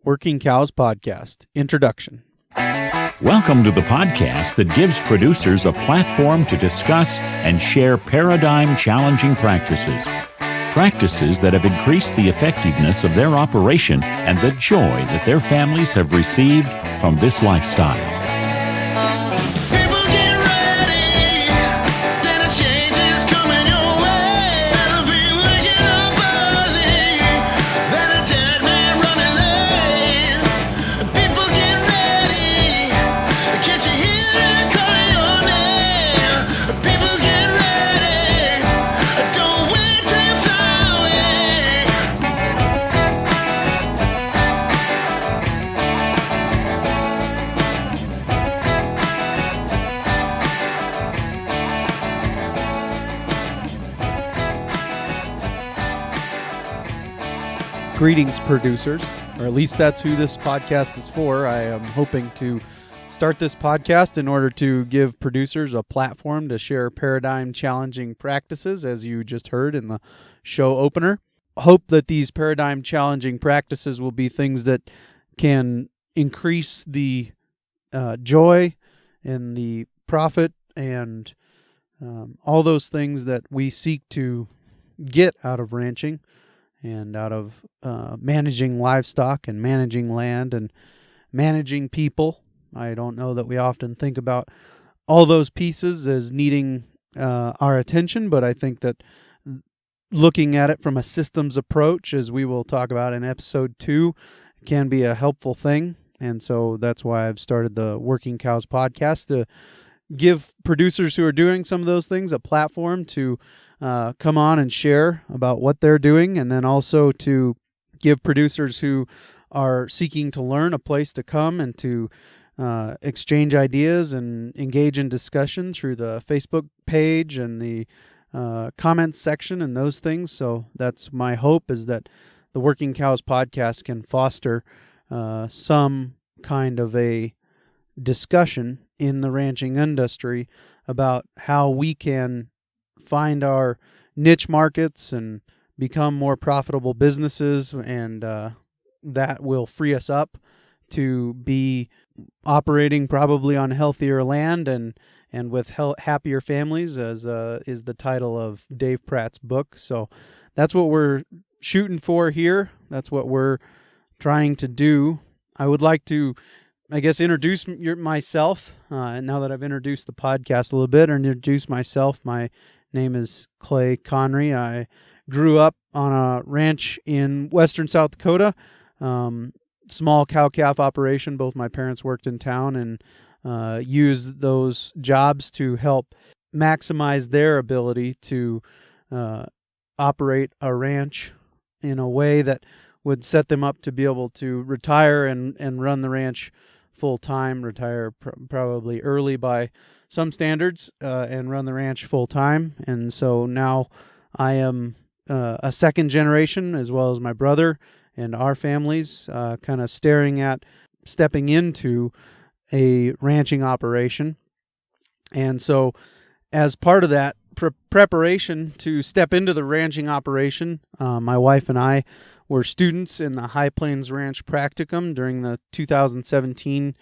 Working Cows Podcast, Introduction. Welcome to the podcast that gives producers a platform to discuss and share paradigm-challenging practices. Practices that have increased the effectiveness of their operation and the joy that their families have received from this lifestyle. Greetings, producers, or at least that's who this podcast is for. I am hoping to start this podcast in order to give producers a platform to share paradigm-challenging practices, as you just heard in the show opener. Hope that these paradigm-challenging practices will be things that can increase the joy and the profit and all those things that we seek to get out of ranching and out of managing livestock and managing land and managing people. I don't know that we often think about all those pieces as needing our attention, but I think that looking at it from a systems approach, as we will talk about in episode 2, can be a helpful thing. And so that's why I've started the Working Cows podcast, to give producers who are doing some of those things a platform to come on and share about what they're doing, and then also to give producers who are seeking to learn a place to come and to exchange ideas and engage in discussion through the Facebook page and the comments section and those things. So that's my hope, is that the Working Cows podcast can foster some kind of a discussion in the ranching industry about how we can find our niche markets and become more profitable businesses, and that will free us up to be operating probably on healthier land and with happier families, as is the title of Dave Pratt's book. So that's what we're shooting for here. That's what we're trying to do. I would like to, I guess, introduce myself, now that I've introduced the podcast a little bit, or introduce myself. My name is Clay Connery. I grew up on a ranch in western South Dakota, small cow-calf operation. Both my parents worked in town and used those jobs to help maximize their ability to operate a ranch in a way that would set them up to be able to retire and run the ranch full-time, retire probably early by some standards, and run the ranch full-time. And so now I am a second generation, as well as my brother and our families, kind of staring at stepping into a ranching operation. And so as part of that preparation to step into the ranching operation, my wife and I were students in the High Plains Ranch Practicum during the 2017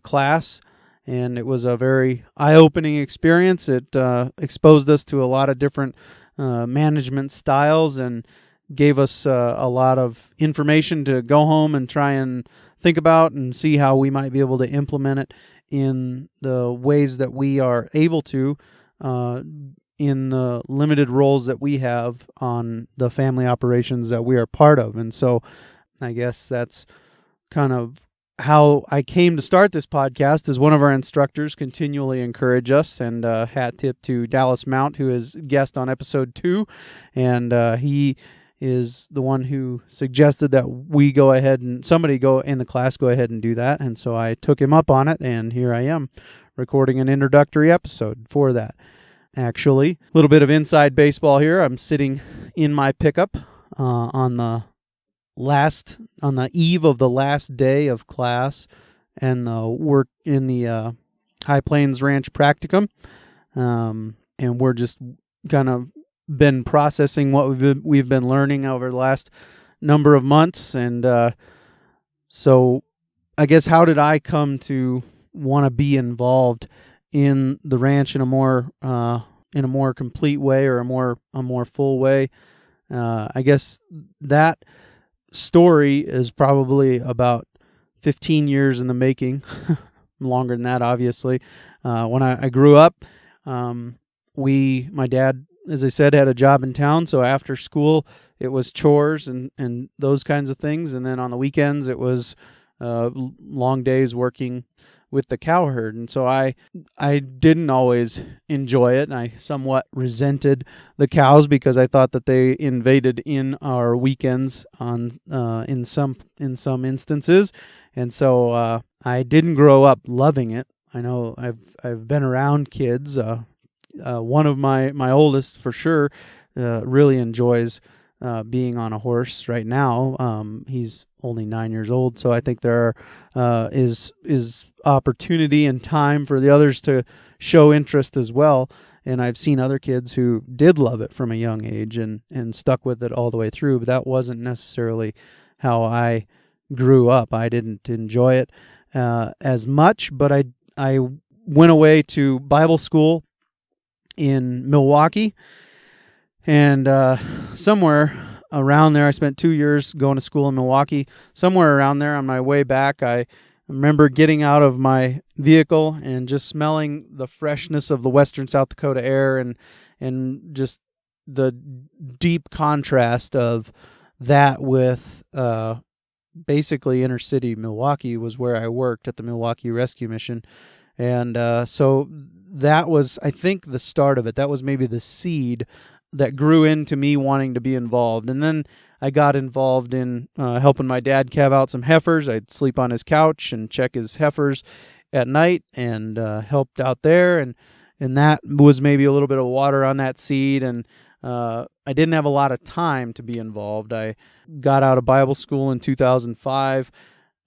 class, and it was a very eye-opening experience. It exposed us to a lot of different management styles and gave us a lot of information to go home and try and think about and see how we might be able to implement it in the ways that we are able to in the limited roles that we have on the family operations that we are part of. And so I guess that's kind of how I came to start this podcast, as one of our instructors continually encourage us, and hat tip to Dallas Mount, who is guest on episode 2, and he is the one who suggested that we go ahead and somebody go in the class go ahead and do that. And so I took him up on it, and here I am recording an introductory episode for that. Actually, a little bit of inside baseball here. I'm sitting in my pickup on the eve of the last day of class and the work in the High Plains Ranch Practicum, and we're just kind of been processing what we've been learning over the last number of months, and So I guess how did I come to want to be involved in the ranch in a more complete way, or a more full way? I guess that story is probably about 15 years in the making, longer than that, obviously. When I grew up, my dad, as I said, had a job in town, so after school it was chores and those kinds of things, and then on the weekends it was long days working with the cow herd. And so I didn't always enjoy it, and I somewhat resented the cows because I thought that they invaded in our weekends on in some instances. And so I didn't grow up loving it. I know I've been around kids. One of my oldest, for sure, really enjoys being on a horse right now. He's only 9 years old, so I think there is opportunity and time for the others to show interest as well. And I've seen other kids who did love it from a young age and stuck with it all the way through, but that wasn't necessarily how I grew up. I didn't enjoy it as much, but I went away to Bible school in Milwaukee, and somewhere around there, I spent 2 years going to school in Milwaukee. Somewhere around there, on my way back, I remember getting out of my vehicle and just smelling the freshness of the western South Dakota air, and just the deep contrast of that with basically inner city Milwaukee was where I worked at the Milwaukee Rescue Mission. And so that was, I think, the start of it. That was maybe the seed that grew into me wanting to be involved. And then I got involved in helping my dad calve out some heifers. I'd sleep on his couch and check his heifers at night, and helped out there. And that was maybe a little bit of water on that seed. And I didn't have a lot of time to be involved. I got out of Bible school in 2005.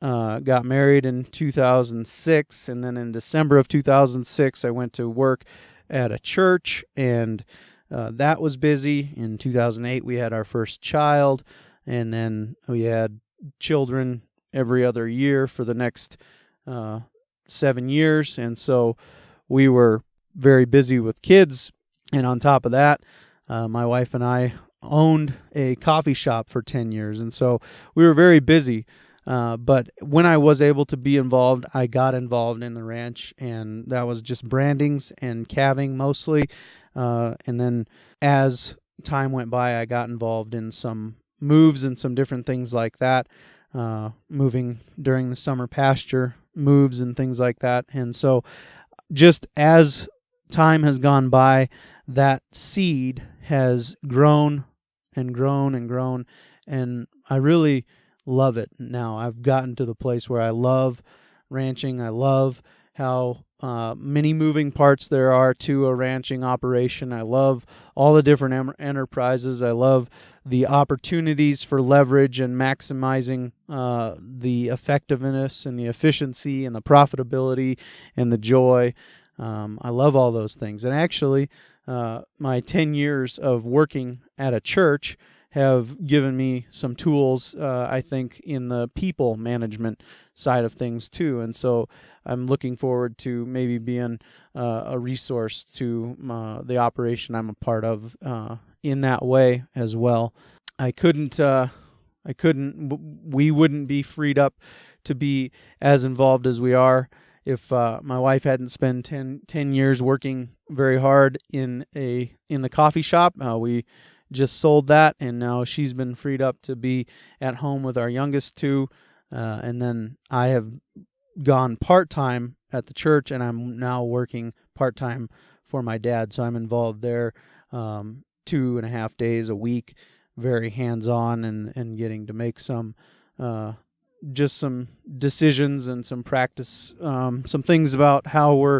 Got married in 2006, and then in December of 2006, I went to work at a church, and that was busy. In 2008, we had our first child, and then we had children every other year for the next 7 years, and so we were very busy with kids. And on top of that, my wife and I owned a coffee shop for 10 years, and so we were very busy. But when I was able to be involved, I got involved in the ranch, and that was just brandings and calving mostly. And then as time went by, I got involved in some moves and some different things like that, moving during the summer pasture moves and things like that. And so just as time has gone by, that seed has grown and grown and grown, and I really love it now. I've gotten to the place where I love ranching. I love how many moving parts there are to a ranching operation. I love all the different enterprises. I love the opportunities for leverage and maximizing the effectiveness and the efficiency and the profitability and the joy. I love all those things. And actually, my 10 years of working at a church have given me some tools, I think, in the people management side of things too. And so I'm looking forward to maybe being a resource to the operation I'm a part of in that way as well. We wouldn't be freed up to be as involved as we are if my wife hadn't spent 10 years working very hard in the coffee shop. We just sold that, and now she's been freed up to be at home with our youngest two. And then I have gone part-time at the church, and I'm now working part-time for my dad. So I'm involved there 2.5 days a week, very hands-on, and getting to make some decisions and some practice, some things about how we're,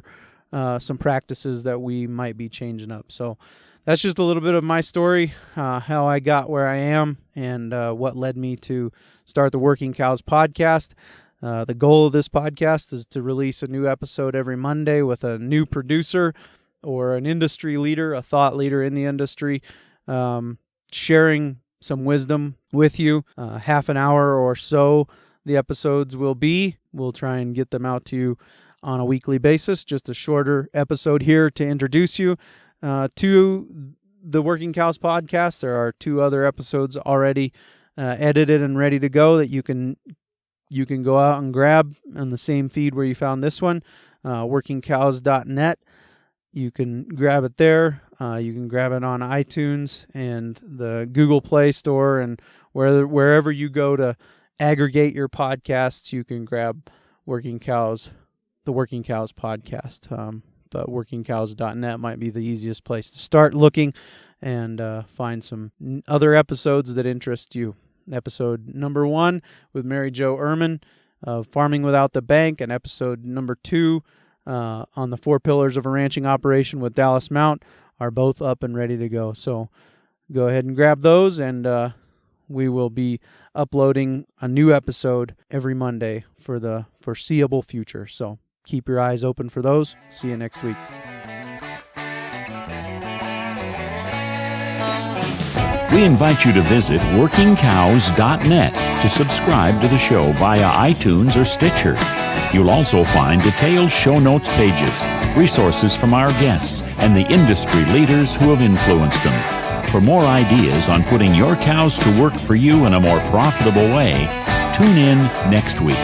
some practices that we might be changing up. So that's just a little bit of my story, how I got where I am, and what led me to start the Working Cows podcast. The goal of this podcast is to release a new episode every Monday with a new producer or an industry leader, a thought leader in the industry, sharing some wisdom with you, half an hour or so the episodes will be. We'll try and get them out to you on a weekly basis. Just a shorter episode here to introduce you to the Working Cows podcast. There are 2 other episodes already edited and ready to go that you can go out and grab on the same feed where you found this one, workingcows.net. You can grab it there. You can grab it on iTunes and the Google Play Store, and wherever you go to aggregate your podcasts, you can grab the Working Cows podcast. But workingcows.net might be the easiest place to start looking and find some other episodes that interest you. Episode number 1 with Mary Jo Ehrman of Farming Without the Bank, and episode number 2 on the 4 pillars of a ranching operation with Dallas Mount are both up and ready to go. So go ahead and grab those, and we will be uploading a new episode every Monday for the foreseeable future. So keep your eyes open for those. See you next week. We invite you to visit workingcows.net to subscribe to the show via iTunes or Stitcher. You'll also find detailed show notes pages, resources from our guests, and the industry leaders who have influenced them. For more ideas on putting your cows to work for you in a more profitable way, tune in next week.